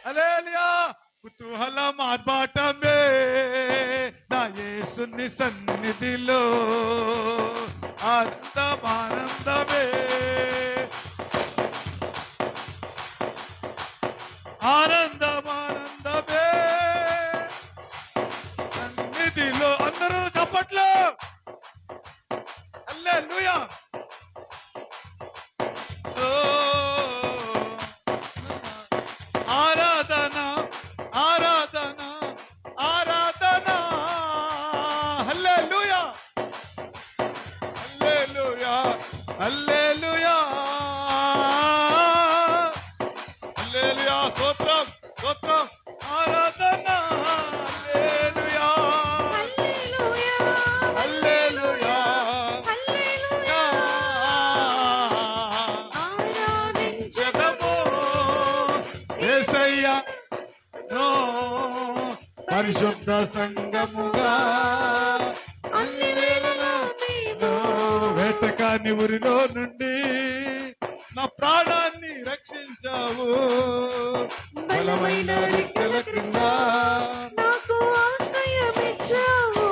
హల్లెలూయా కుతూహలం ఆర్భాటమే నా యేసుని సన్నిధిలో ఆనందమే ఆనందమే సన్నిధిలో. అందరూ చప్పట్లు. హల్లెలూయా. ఆరాధన ఆరాధన ఆరాధన. హల్లెలూయా హల్లెలూయా హల్లెలూయా హల్లెలూయా. స్తోత్రం స్తోత్రం. ఆరాధన హల్లెలూయా హల్లెలూయా హల్లెలూయా. ఆరాధించెదము యేసయ్యా పరిశుద్ధ సంగముగా అన్ని వేళలా వేటకాని ఊరిలో నుండి నా ప్రాణాన్ని రక్షించావు. బలమైన రెక్కల క్రింద నాకు ఆశ్రయమిచ్చావు.